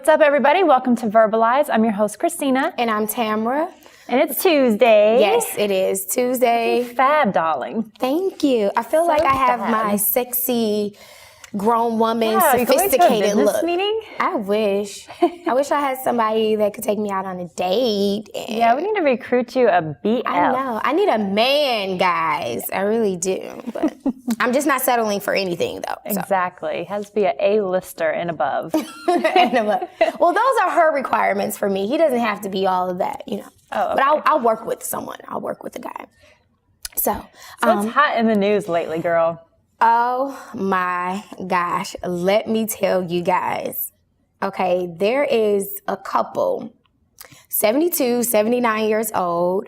What's up, everybody? Welcome to Verbalize. I'm your host, Christina. And I'm Tamara. And it's Tuesday. Yes, it is Tuesday. Fab, darling. Thank you. I feel like I have my sexy grown woman, sophisticated look. Meeting? I wish. I wish I had somebody that could take me out on a date. Yeah, we need to recruit you a BF. I know. I need a man, guys. I really do. But I'm just not settling for anything, though. So. Exactly. It has to be an A-lister and above. And above. Well, those are her requirements for me. He doesn't have to be all of that, you know. Oh, okay. But I'll work with someone. I'll work with a guy. So what's hot in the news lately, girl? Oh my gosh, let me tell you guys. Okay, there is a couple, 72, 79 years old,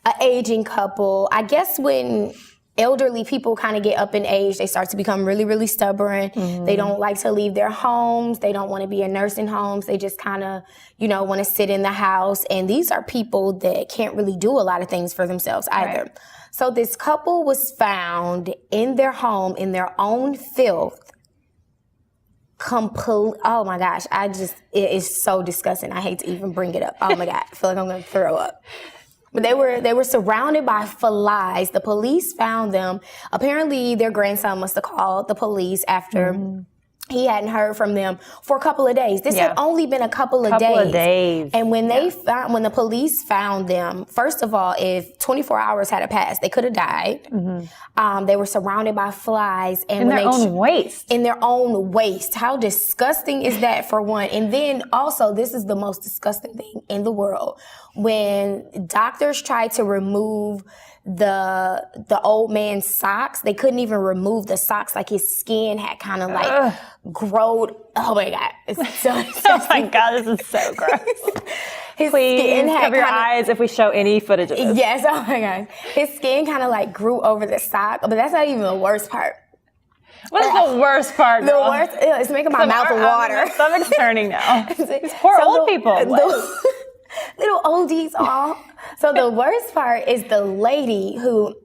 an aging couple. I guess when elderly people kind of get up in age, they start to become really, really stubborn. Mm-hmm. They don't like to leave their homes. They don't want to be in nursing homes. They just kind of, want to sit in the house. And these are people that can't really do a lot of things for themselves either. Right. So this couple was found in their home in their own filth. Oh my gosh, it is so disgusting. I hate to even bring it up. Oh my God, I feel like I'm going to throw up. But they were surrounded by flies. The police found them. Apparently, their grandson must have called the police after he hadn't heard from them for a couple of days. This had only been a couple of days. And when when the police found them, first of all, if 24 hours had passed, they could have died. Mm-hmm. They were surrounded by flies. And in their own waste. In their own waste. How disgusting is that, for one? And then also, this is the most disgusting thing in the world. When doctors tried to remove the old man's socks, they couldn't even remove the socks. Like his skin had kind of like growed. Oh my God, it's so disgusting. Oh my God, this is so gross. Please cover your eyes if we show any footage of this. Yes, oh my God, his skin kind of like grew over the sock, but that's not even the worst part. What is the worst part, girl? The worst, it's making my mouth water. My stomach's turning now. These poor old people. Little oldies all. So the worst part is the lady who,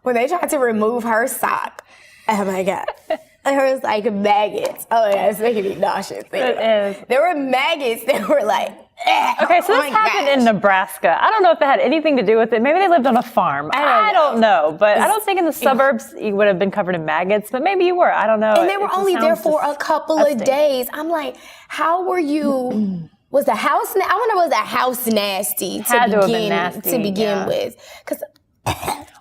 when they tried to remove her sock, oh my God, there was like maggots. Oh my God, it's making me nauseous. It is. There were maggots that were like, okay, so this happened in Nebraska. I don't know if that had anything to do with it. Maybe they lived on a farm. I don't know. But I don't think in the suburbs you would have been covered in maggots. But maybe you were. I don't know. And they were only there for a couple of days. I'm like, how were you? Was the house? I wonder, was the house nasty to begin with? Because.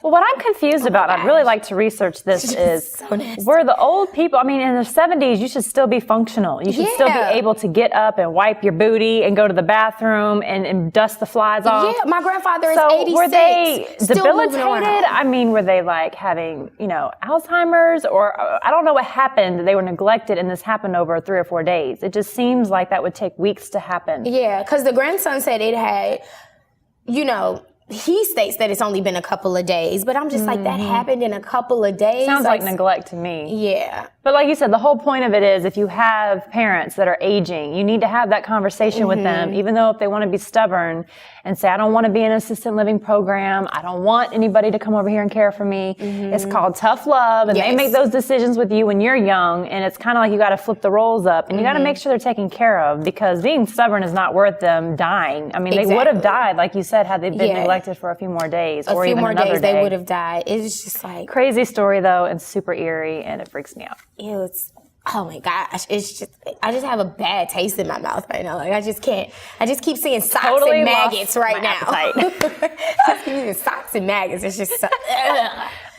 Well, what I'm confused about, I'd really like to research this, is so were the old people, I mean, in the 70s, you should still be functional. You should still be able to get up and wipe your booty and go to the bathroom and dust the flies off. Yeah, my grandfather is 86. Were they debilitated? I mean, were they like having, Alzheimer's? Or I don't know what happened. They were neglected and this happened over 3 or 4 days. It just seems like that would take weeks to happen. Yeah, because the grandson said it had, he states that it's only been a couple of days, but I'm just like, that happened in a couple of days. Sounds like neglect to me. Yeah. But like you said, the whole point of it is if you have parents that are aging, you need to have that conversation with them, even though if they want to be stubborn and say, I don't want to be in an assisted living program. I don't want anybody to come over here and care for me. It's called tough love. And they make those decisions with you when you're young. And it's kind of like you got to flip the roles up and you got to make sure they're taken care of, because being stubborn is not worth them dying. I mean, they would have died, like you said, had they been neglected for a few more days or even another day. A few more days they would have died. It's just like. Crazy story though, and super eerie, and it freaks me out. Oh my gosh, I just have a bad taste in my mouth right now. Like I just keep seeing socks and maggots right now. Just seeing socks and maggots. It's just so,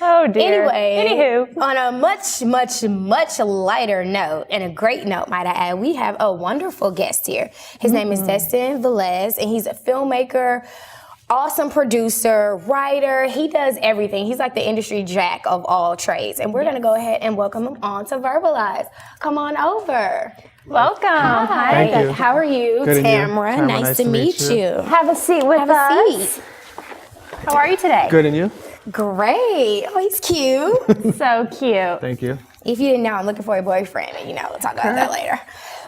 oh dear. Anyway, anywho, on a much, much, much lighter note, and a great note, might I add, we have a wonderful guest here. His name is Destin Velez, and he's a filmmaker, awesome producer, writer. He does everything. He's like the industry jack of all trades. And we're going to go ahead and welcome him on to Verbalize. Come on over. Welcome. Hi. Thank you. How are you? Good. Tamara, nice to meet you. Have a seat with us. How are you today? Good, and you? Great. Oh, he's cute. So cute. Thank you. If you didn't know, I'm looking for a boyfriend, and we'll talk about that later.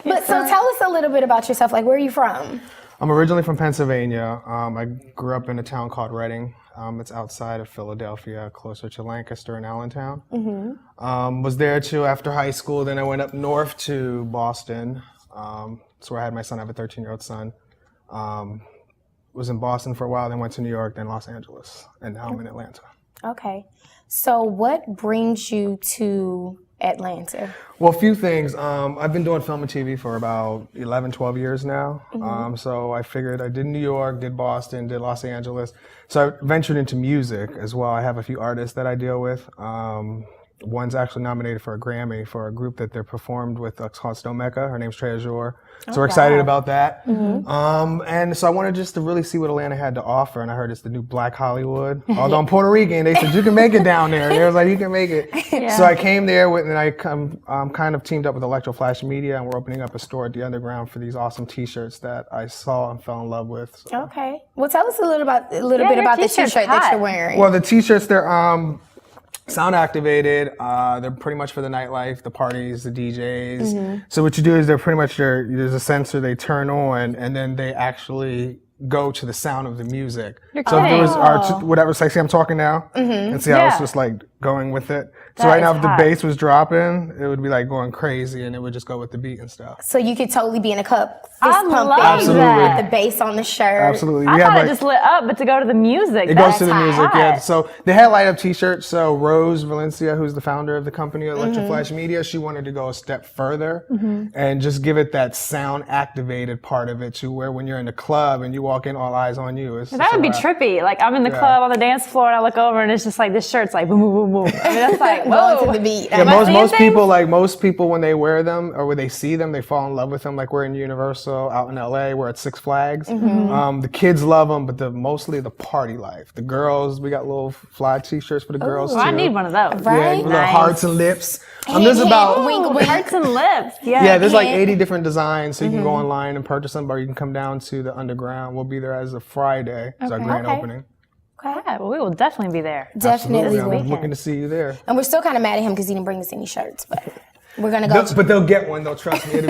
But so tell us a little bit about yourself. Like, where are you from? I'm originally from Pennsylvania. I grew up in a town called Reading. It's outside of Philadelphia, closer to Lancaster and Allentown. Was there too after high school. Then I went up north to Boston. That's where I had my son. I have a 13-year-old son. Was in Boston for a while, then went to New York, then Los Angeles, and now I'm in Atlanta. Okay. So what brings you to Atlanta? Well, a few things. I've been doing film and TV for about 11, 12 years now. So I figured I did New York, did Boston, did Los Angeles. So I ventured into music as well. I have a few artists that I deal with. One's actually nominated for a Grammy for a group that they're performed with called Filmmaker. Her name's Treasure. So we're excited about that. And so I wanted just to really see what Atlanta had to offer. And I heard it's the new Black Hollywood. Although I'm Puerto Rican, they said, you can make it down there. And they was like, you can make it. So I came there and I kind of teamed up with Electro Flash Media, and we're opening up a store at the Underground for these awesome t-shirts that I saw and fell in love with. So. Okay. Well, tell us a little bit about the t-shirt that you're wearing. Well, the t-shirts, they're sound activated. They're pretty much for the nightlife, the parties, the DJs. So what you do is they're pretty much there's a sensor they turn on, and then they actually go to the sound of the music. So if there was whatever, it's like, see I'm talking now, and see how it's just like going with it. So right now if the bass was dropping, it would be like going crazy, and it would just go with the beat and stuff. So you could totally be in a club, fist I pumping, love that. with the bass on the shirt. Absolutely. I thought it just lit up, but to go to the music. It goes to the music, yeah. So they had light up t-shirts. So Rose Valencia, who's the founder of the company, Electro Flash Media, she wanted to go a step further and just give it that sound activated part of it to where when you're in the club and you walk in, all eyes on you. That would be trippy. Like I'm in the club on the dance floor and I look over and it's just like this shirt's like boom, boom, boom, boom. I mean, that's like, whoa. To the beat. Yeah, most people when they wear them or when they see them, they fall in love with them. Like we're in Universal out in LA, we're at Six Flags. The kids love them, but mostly the party life. The girls, we got little fly t-shirts for the girls too. I need one of those. Right? Yeah, little hearts and lips. There's about hearts and lips. Yeah, there's like 80 different designs, so you can go online and purchase them, or you can come down to the Underground. We'll be there as of Friday. It's our grand opening. Okay, well, we will definitely be there. Definitely. I'm looking to see you there. And we're still kind of mad at him because he didn't bring us any shirts, but we're gonna go. But they'll get one. They'll trust me.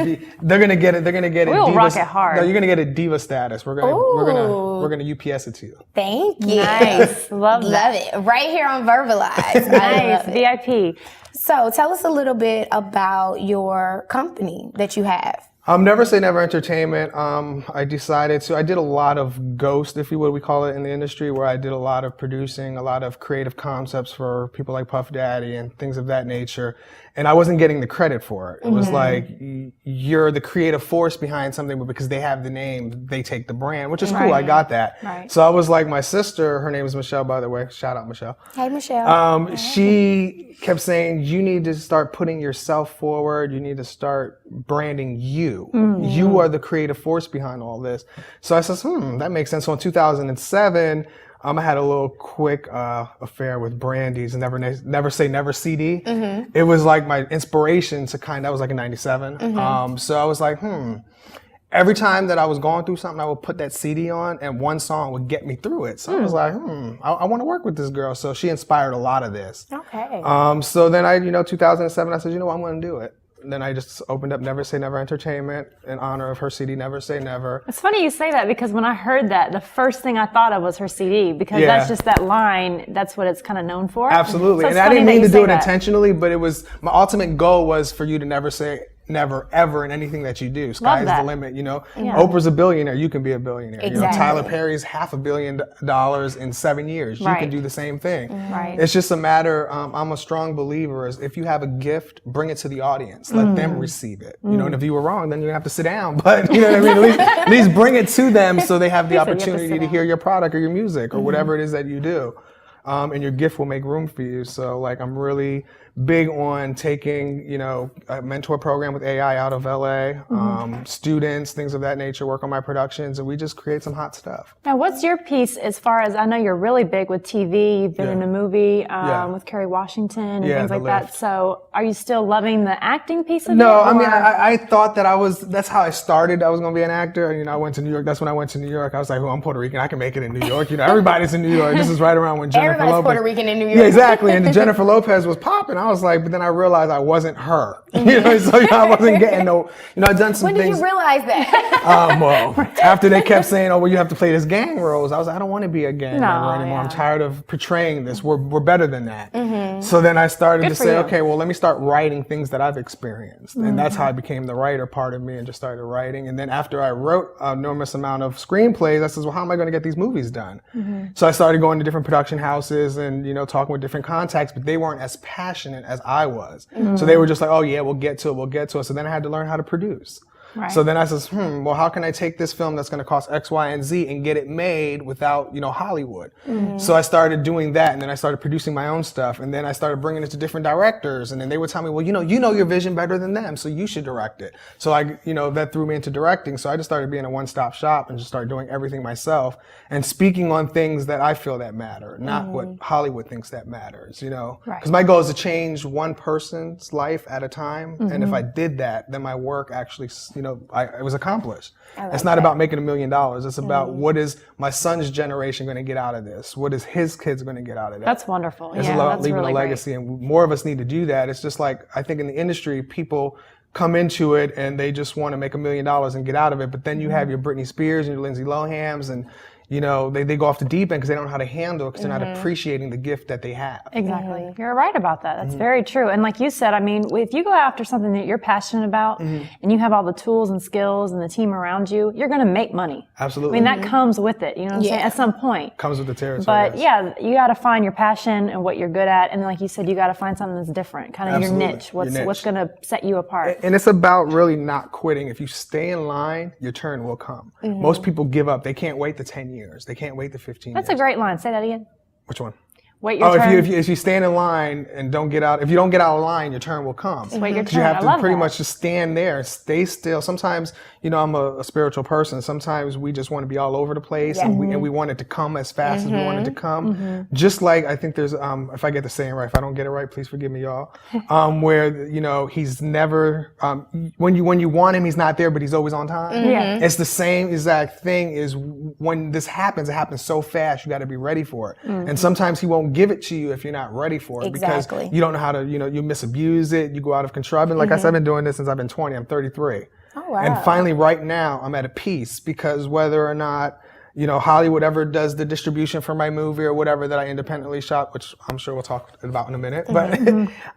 They're gonna get it. They're gonna get it. We'll rock it hard. No, you're gonna get a diva status. We're gonna UPS it to you. Thank you. Nice. Love it. Right here on Verbalize. Nice. VIP. So tell us a little bit about your company that you have. Never Say Never Entertainment. I did a lot of ghost, if you would, we call it in the industry, where I did a lot of producing, a lot of creative concepts for people like Puff Daddy and things of that nature. And I wasn't getting the credit for it. It was like, you're the creative force behind something, but because they have the name, they take the brand, which is cool. I got that. Right. So I was like, my sister, her name is Michelle, by the way. Shout out, Michelle. Hey, Michelle. She kept saying, you need to start putting yourself forward. You need to start branding you. You are the creative force behind all this. So I said, that makes sense. So in 2007, I had a little quick affair with Brandy's Never Say Never CD. It was like my inspiration to that was like in 97. So I was like, every time that I was going through something, I would put that CD on and one song would get me through it. So I was like, I want to work with this girl. So she inspired a lot of this. Okay. So then 2007, I said, you know what, I'm going to do it. Then I just opened up Never Say Never Entertainment in honor of her CD, Never Say Never. It's funny you say that because when I heard that, the first thing I thought of was her CD because that's just that line. That's what it's kind of known for. Absolutely. So and I didn't mean to do it intentionally, but it was my ultimate goal was for you to never say never ever in anything that you do. Sky is the limit, Oprah's a billionaire, you can be a billionaire. Exactly. Tyler Perry's $500 million in 7 years. You can do the same thing. Right. It's just a matter, I'm a strong believer is if you have a gift, bring it to the audience. Let them receive it. And if you were wrong, then you have to sit down. But you know what I mean? At least bring it to them so they have the opportunity to hear your product or your music or whatever it is that you do. And your gift will make room for you. So I'm really big on taking, a mentor program with AI out of LA, students, things of that nature, work on my productions, and we just create some hot stuff. Now, what's your piece as far as, I know you're really big with TV, you've been in a movie with Kerry Washington and things like that. So are you still loving the acting piece of it? No, I mean, I thought that that's how I started. I was going to be an actor. I went to New York. That's when I went to New York. I was like, I'm Puerto Rican. I can make it in New York. Everybody's in New York. This is right around when Jennifer Jennifer Everybody's Lopez. Puerto Rican in New York. Yeah, exactly. And the Jennifer Lopez was popping. I was like, but then I realized I wasn't her. You know, so I wasn't getting no. You know, I'd done some When things. did you realize that? Well, after they kept saying, "Oh, well, you have to play this gang roles," I was like, I don't want to be a gang member anymore. I'm tired of portraying this. We're better than that. So then I started to say, okay, well, let me start writing things that I've experienced, and that's how I became the writer part of me, and just started writing. And then after I wrote an enormous amount of screenplays, I said, well, how am I going to get these movies done? So I started going to different production houses and, you know, talking with different contacts, but they weren't as passionate as I was. So they were just like, oh yeah, we'll get to it. So then I had to learn how to produce. Right. So then I says, well, how can I take this film that's going to cost X, Y, and Z and get it made without, you know, Hollywood? So I started doing that, and then I started producing my own stuff, and then I started bringing it to different directors, and then they would tell me, well, you know your vision better than them, so you should direct it. So that threw me into directing. So I just started being a one-stop shop and just started doing everything myself and speaking on things that I feel that matter, not what Hollywood thinks that matters, you know? Because my goal is to change one person's life at a time, and if I did that, then my work actually, it was accomplished. It's not about making $1 million. It's about what is my son's generation going to get out of this? What is his kids going to get out of that? That's wonderful. It's Yeah, about that's leaving really a legacy, and more of us need to do that. It's just like, I think in the industry, people come into it and they just want to make $1 million and get out of it. But then you have your Britney Spears and your Lindsay Lohams, and you know, they go off the deep end because they don't know how to handle it, because they're not appreciating the gift that they have. Exactly. You're right about that. That's very true. And like you said, I mean, if you go after something that you're passionate about and you have all the tools and skills and the team around you, you're going to make money. Absolutely. I mean, that comes with it, you know what I'm saying, at some point. Comes with the territory. But yeah, you got to find your passion and what you're good at. And like you said, you got to find something that's different, kind of your niche. What's going to set you apart. And it's about really not quitting. If you stay in line, your turn will come. Most people give up. They can't wait the 10 years. They can't wait the 15 years. That's a great line. Say that again. Which one? Wait your turn. If you stand in line and don't get out, if you don't get out of line, your turn will come. Wait your turn. You have to pretty that. much just stand there, stay still. Sometimes, you know, I'm a spiritual person. Sometimes we just want to be all over the place, and we want it to come as fast as we want it to come. Just like, I think there's, if I get the saying right, if I don't get it right, please forgive me, y'all. Where, you know, he's never, when you want him, he's not there, but he's always on time. Yeah. It's the same exact thing. Is when this happens, it happens so fast, you got to be ready for it. And sometimes he won't give it to you if you're not ready for it, because you don't know how to, you know, you misabuse it, you go out of control. I've been, like I said, I've been doing this since I've been 20. I'm 33. Oh, wow. And finally, right now, I'm at a peace, because whether or not, you know, Hollywood ever does the distribution for my movie or whatever that I independently shot, which I'm sure we'll talk about in a minute, but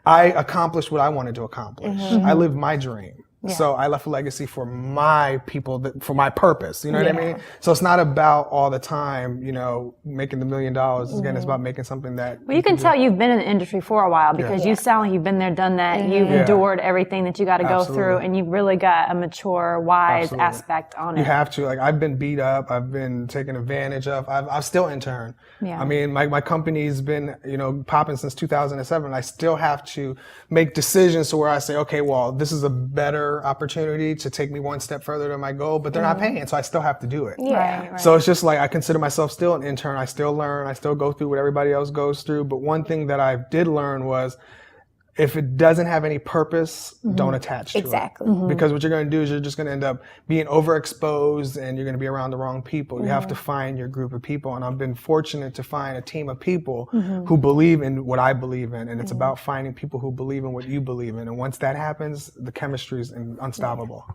I accomplished what I wanted to accomplish. I lived my dream. Yeah. So I left a legacy for my people, for my purpose. You know what I mean? So it's not about all the time, you know, making the $1 million. Again, it's about making something that. Well, you can tell you've been in the industry for a while, because you sound like you've been there, done that. You've endured everything that you got to go through, and you've really got a mature, wise aspect on it. You have to. Like, I've been beat up. I've been taken advantage of. I've still interned. Yeah. I mean, my company's been, you know, popping since 2007. I still have to make decisions to where I say, okay, well, this is a better opportunity to take me one step further to my goal, but they're not paying, so I still have to do it. Yeah. Right. So it's just like, I consider myself still an intern. I still learn. I still go through what everybody else goes through. But one thing that I did learn was, if it doesn't have any purpose, don't attach to it. Because what you're going to do is you're just going to end up being overexposed, and you're going to be around the wrong people. You have to find your group of people. And I've been fortunate to find a team of people who believe in what I believe in. And it's about finding people who believe in what you believe in. And once that happens, the chemistry is unstoppable.